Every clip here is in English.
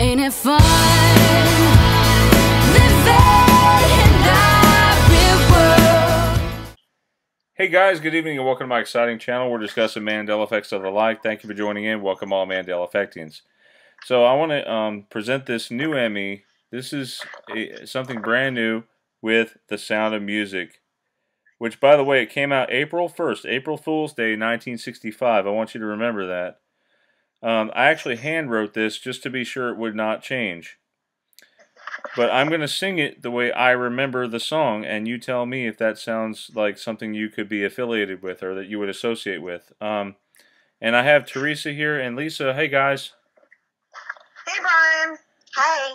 Ain't it fun living in that real world? Hey guys, good evening and welcome to my exciting channel. We're discussing Mandela effects of the like. Thank you for joining in. Welcome all Mandela effectians. So I want to present this new ME. This is something brand new with the sound of music. Which, by the way, it came out April 1st, April Fool's Day, 1965. I want you to remember that. I actually hand wrote this just to be sure it would not change. But I'm going to sing it the way I remember the song, and you tell me if that sounds like something you could be affiliated with or that you would associate with. And I have Teresa here and Lisa. Hey, guys. Hey, Brian. Hi.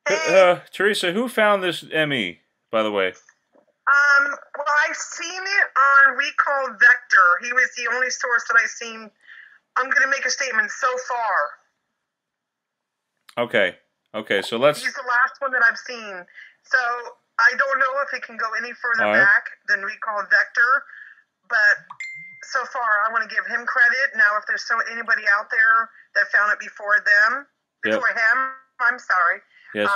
Hey. Teresa, who found this ME, by the way? Well, I've seen it on Recall Vector. He was the only source that I've seen. I'm going to make a statement so far. Okay. Okay, so let's... He's the last one that I've seen. So I don't know if it can go any further back than Recall Vector, but so far I want to give him credit. Now, if there's anybody out there that found it before him, I'm sorry. Yes.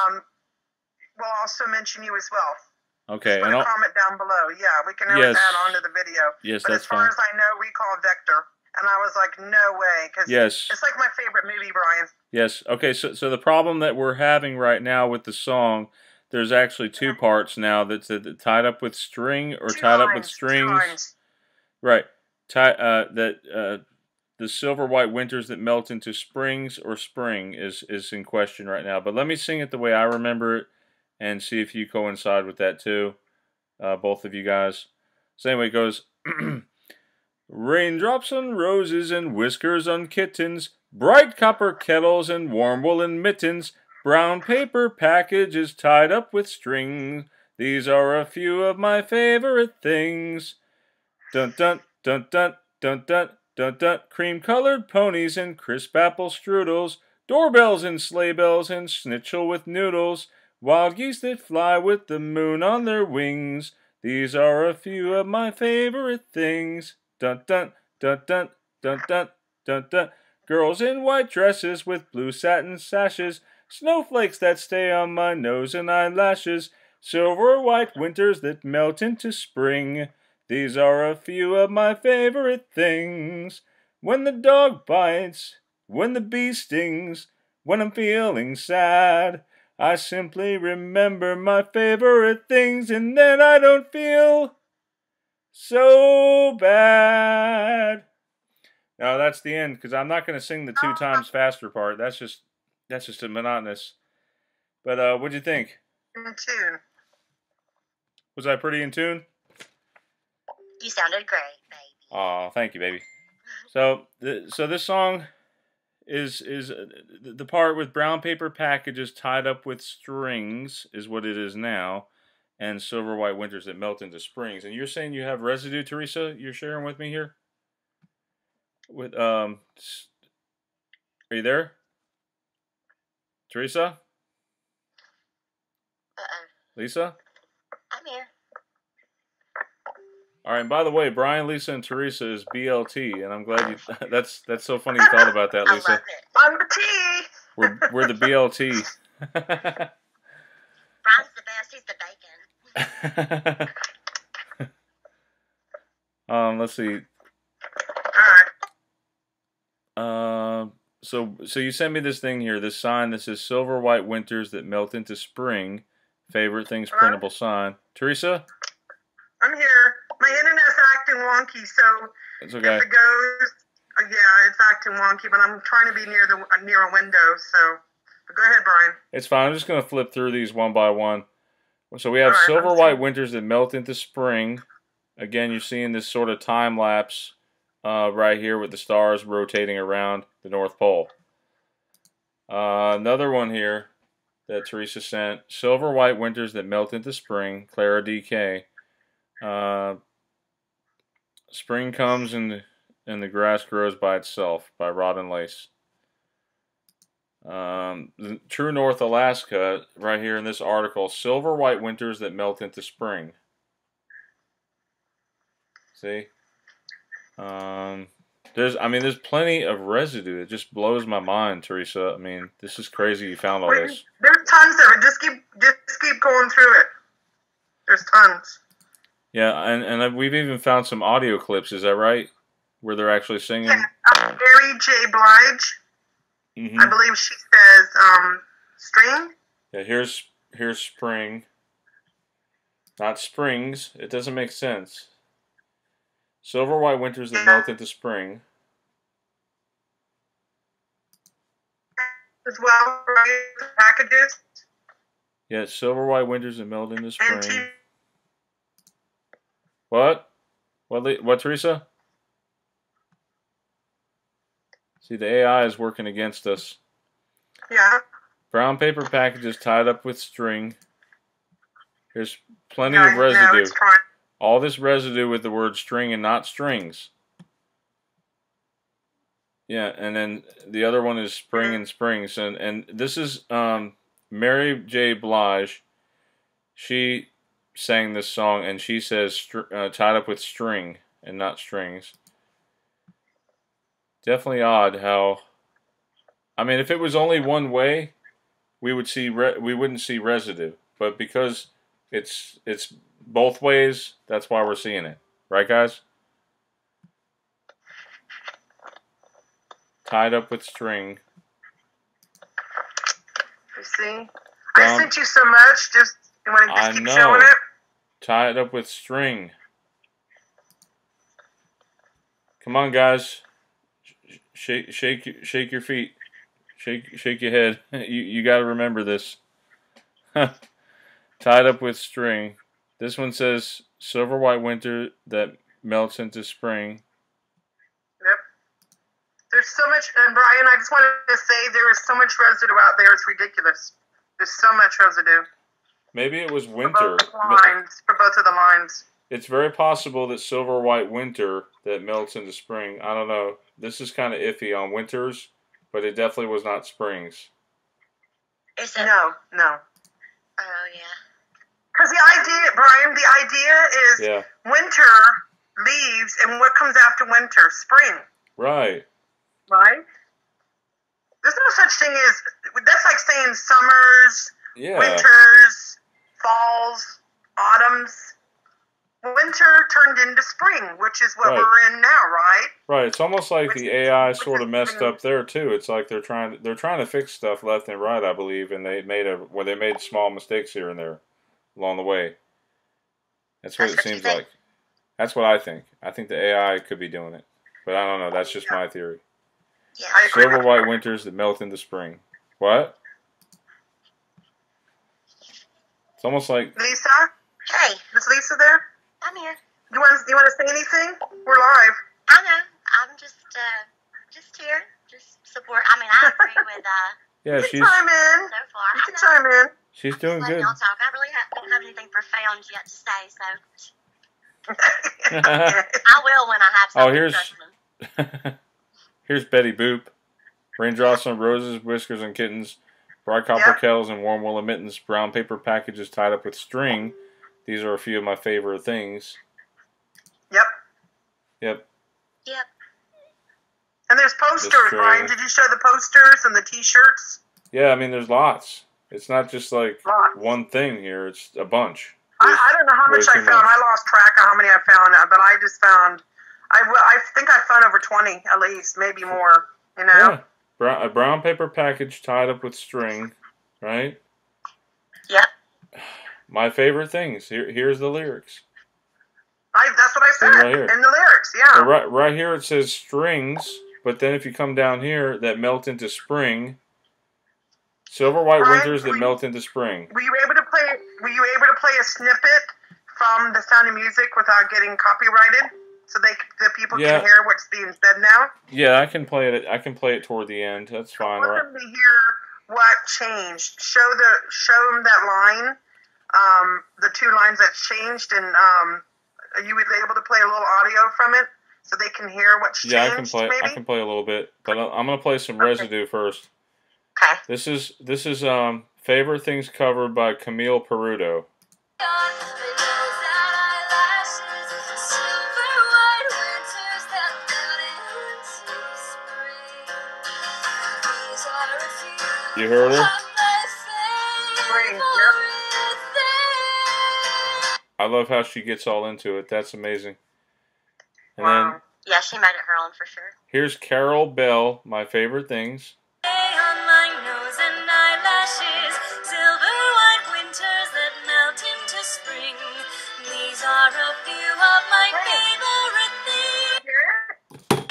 We'll also mention you as well. Okay. Just put a comment down below. Yeah, we can always add on to the video. Yes, but that's as far fine. as I know, Recall Vector. And I was like, no way. Because it's like my favorite movie, Brian. Yes. Okay, so the problem that we're having right now with the song, there's actually two parts now that's tied up with string or tied up with strings. Right. The silver white winters that melt into springs or spring is in question right now. But let me sing it the way I remember it and see if you coincide with that too, both of you guys. So anyway, it goes... Raindrops on roses and whiskers on kittens, bright copper kettles and warm woolen mittens, brown paper packages tied up with strings. These are a few of my favorite things. Dun dun dun dun dun dun dun dun. Cream-colored ponies and crisp apple strudels, doorbells and sleigh bells and schnitzel with noodles, wild geese that fly with the moon on their wings. These are a few of my favorite things. Dun dun dun dun dun dun dun dun. Girls in white dresses with blue satin sashes, snowflakes that stay on my nose and eyelashes, silver white winters that melt into spring. These are a few of my favorite things. When the dog bites, when the bee stings, when I'm feeling sad, I simply remember my favorite things, and then I don't feel so bad. Now that's the end, because I'm not going to sing the 2 times faster part. That's just a monotonous. But what'd you think? In tune. Was I pretty in tune? You sounded great, baby. Aw, thank you, baby. So this song is the part with brown paper packages tied up with strings is what it is now. And silver white winters that melt into springs. And you're saying you have residue, Teresa? You're sharing with me here? With are you there? Teresa? Lisa? I'm here. Alright, and by the way, Brian, Lisa, and Teresa is BLT, and I'm glad you that's so funny you thought about that, Lisa. I love it. I'm the T. We're the BLT. Brian's the best, he's the bacon. Let's see. Alright. So you sent me this thing here, this sign that says silver white winters that melt into spring. Favorite things printable sign. Teresa? I'm here. My internet's acting wonky, so It's okay. if it goes, yeah, it's acting wonky, but I'm trying to be near a window, so but go ahead, Brian. It's fine. I'm just going to flip through these one by one. So we have silver white winters that melt into spring. Again, you're seeing this sort of time lapse right here with the stars rotating around the North Pole. Another one here that Teresa sent. Silver white winters that melt into spring. Clara DK. Spring comes and the grass grows by itself by Robin Lace. True North Alaska, right here in this article, silver white winters that melt into spring. See? There's plenty of residue. It just blows my mind, Teresa. I mean, this is crazy. You found all this. There's tons of it. Just keep going through it. There's tons. Yeah, and we've even found some audio clips. Is that right? Where they're actually singing. Yeah, Mary J. Blige. Mm-hmm. I believe she says string. Yeah, here's spring. Not springs. It doesn't make sense. Silver white winters that melt into spring. As well, right? The packages. Yeah, silver white winters that melt into spring. And What, Teresa? See, the AI is working against us. yeah. Brown paper packages tied up with string. There's plenty of residue. No, it's fine. All this residue with the word string and not strings. Yeah, and then the other one is spring and springs. And this is Mary J. Blige. She sang this song, and she says tied up with string and not strings. Definitely odd how... I mean, if it was only one way, we wouldn't see residue. But because it's both ways, that's why we're seeing it. Right, guys? Tied up with string. You see? I sent you so much. You want to just keep showing it? Tied up with string. Come on, guys. Shake your feet. Shake your head. You got to remember this. Tied up with string. This one says silver white winter that melts into spring. Yep. There's so much, and Brian, I just wanted to say there is so much residue out there. It's ridiculous. There's so much residue. Maybe it was winter. For both of the lines. It's very possible that silver white winter that melts into spring. I don't know. This is kind of iffy on winters, but it definitely was not springs. Is it? No. Oh, yeah. Because the idea is winter leaves, and what comes after winter? Spring. Right. Right? There's no such thing as... That's like saying summers, winters, falls, autumns. Winter turned into spring, which is what we're in now, right? Right. It's almost like the AI sort of messed up there too. It's like they're trying to fix stuff left and right, I believe, and they made small mistakes here and there along the way. That's what it seems like. That's what I think. I think the AI could be doing it, but I don't know. That's just my theory. Yeah. Silver white winters that melt into spring. What? It's almost like Lisa. Hey, Is Lisa there? I'm here. You want to say anything? We're live. I know. I'm just here. Just support. I mean, I agree with yeah, You she's can chime in. so far. You can chime in. she's doing Just letting good. y'all talk. I really don't have anything profound yet to say, so I will when I have something. Here's Betty Boop. Raindrops on roses, whiskers on kittens, bright copper kettles and warm woolen mittens, brown paper packages tied up with string. These are a few of my favorite things. Yep. And there's posters, Brian. Did you show the posters and the T-shirts? Yeah, I mean, there's lots. It's not just like one thing here. It's a bunch. I don't know how much I found. I lost track of how many I found, but I just found... I think I found over 20, at least. Maybe more, you know? Yeah. A brown paper package tied up with string, right? Yep. My favorite things. Here's the lyrics. That's what I said right here. in the lyrics, yeah. So right here it says strings, but then if you come down here, that melt into spring. Silver white winters that melt into spring. Were you able to play a snippet from The Sound of Music without getting copyrighted, so the people can hear what's being said now? Yeah, I can play it. I can play it toward the end. That's fine. I want them to hear what changed. Show them that line, the two lines that changed, and you would be able to play a little audio from it so they can hear what's changed. Yeah, I can play. Maybe? I can play a little bit, but I'm gonna play some residue first. Okay. This is favorite things covered by Camille Perudo. You heard her? Spring, yep. I love how she gets all into it. That's amazing. And Wow. then Yeah, she made it her own for sure. here's Carol Bell, my favorite things. On my nose and eyelashes, silver white winters that melt into spring. These are a few of my favorite things.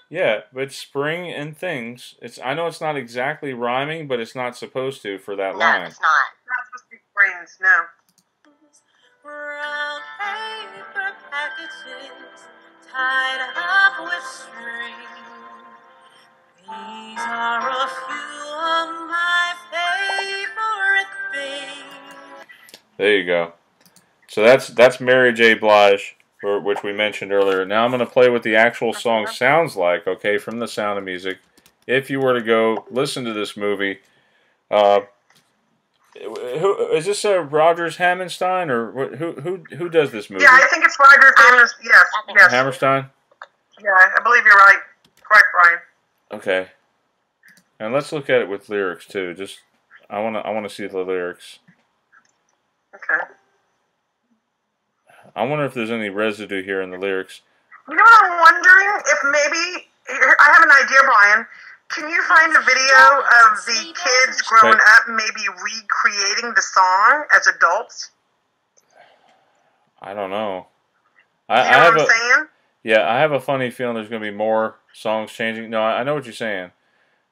Yeah, but spring and things. I know it's not exactly rhyming, but it's not supposed to for that No, line. it's not. Not supposed to be springs, no. Brown paper packages tied up with string. These are a few of my favorite things. There you go. So that's Mary J. Blige, which we mentioned earlier. Now I'm going to play what the actual song sounds like, okay, from The Sound of Music. If you were to go listen to this movie, who is this? Rodgers Hammerstein, or who does this movie? Yeah, I think it's Roger Hammerstein. Yes, yes. Hammerstein. Yeah, I believe you're right. Correct, Brian. Okay. And let's look at it with lyrics too. Just I want to see the lyrics. Okay. I wonder if there's any residue here in the lyrics. You know what I'm wondering? If maybe I have an idea, Brian. Can you find a video of the kids growing up, maybe recreating the song as adults? I don't know. You know what I'm saying? Yeah, I have a funny feeling there's going to be more songs changing. No, I know what you're saying.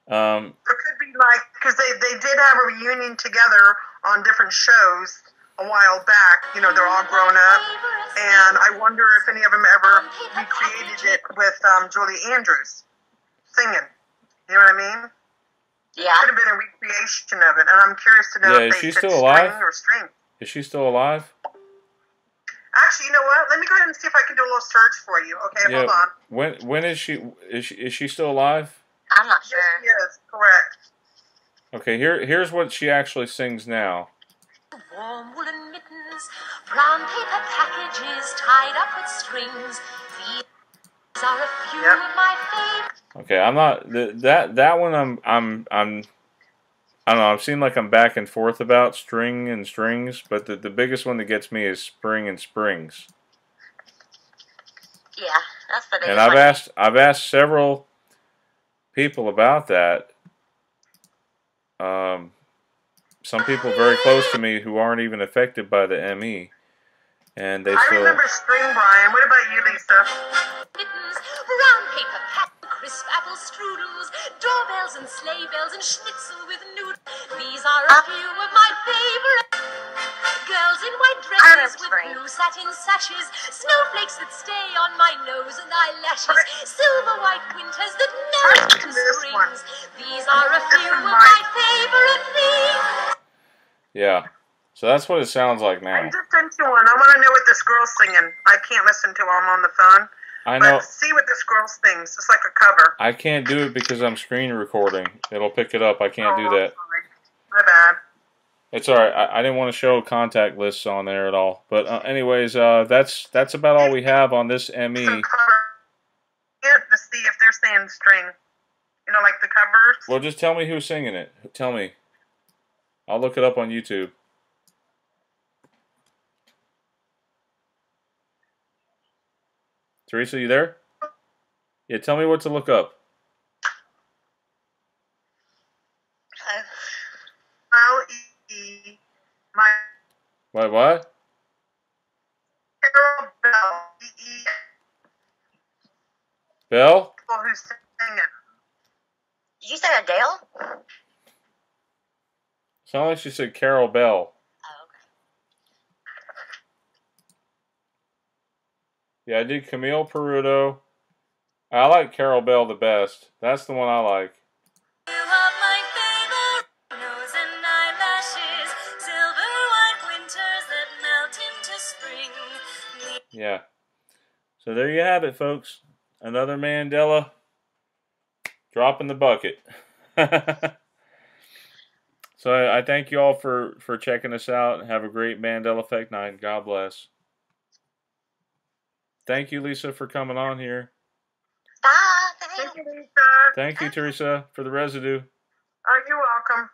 There could be like, because they did have a reunion together on different shows a while back. You know, they're all grown up, and I wonder if any of them ever recreated it with Julie Andrews singing. You know what I mean? Yeah. Could have been a recreation of it, and I'm curious to know Yeah, if is they she said still alive? string or string. Is she still alive? Actually, you know what? Let me go ahead and see if I can do a little search for you. Okay, Yeah. hold on. When is she? Is she still alive? I'm not Yes, sure. yes, correct. Okay, here's what she actually sings now. Warm woolen mittens, brown paper packages tied up with strings. These are a few Yep. of my favorites. Okay, I'm not that one. I don't know. I'm seeming like I'm back and forth about string and strings, but the biggest one that gets me is spring and springs. Yeah, that's the biggest And one. I've asked several people about that. Some people very close to me who aren't even affected by the ME, and they I still. remember string, Brian. What about you, Lisa? Mittens, brown paper pack, crisp apple strudels, doorbells and sleigh bells and schnitzel with noodles. These are a few of my favorite. Girls in white dresses with spring. blue satin sashes, snowflakes that stay on my nose and eyelashes, silver white winters that melt into This one. springs. These are a few of is my favorite things. Yeah, so that's what it sounds like I now. just sent you one. I want to know what this girl's singing. I can't listen to them on the phone. I know. But see what this girl sings. It's like a cover. I can't do it because I'm screen recording. It'll pick it up. I can't do Oh, that. sorry. My bad. It's all right. I didn't want to show contact lists on there at all. But anyways, that's about all we have on this Some ME. cover. Yeah, to see if they're saying string. You know, like the covers. Well, just tell me who's singing it. Tell me. I'll look it up on YouTube. Teresa, you there? Yeah, tell me what to look up. L-E. My What? Carol Bell. E-E. Bell? People who's singing. Did you say Adele? Sounded like she said Carol Bell. Oh, okay. Yeah, I did Camille Peruto. I like Carol Bell the best. That's the one I like. You are my favorite. Nose and eyelashes, silver white winters that melt into spring. Yeah. So there you have it, folks. Another Mandela drop in the bucket. So I thank you all for checking us out. Have a great Mandela Effect night. God bless. Thank you, Lisa, for coming on here. Bye. Thanks. Okay. Thank you, Lisa. Thank you, Teresa, for the residue. You're welcome.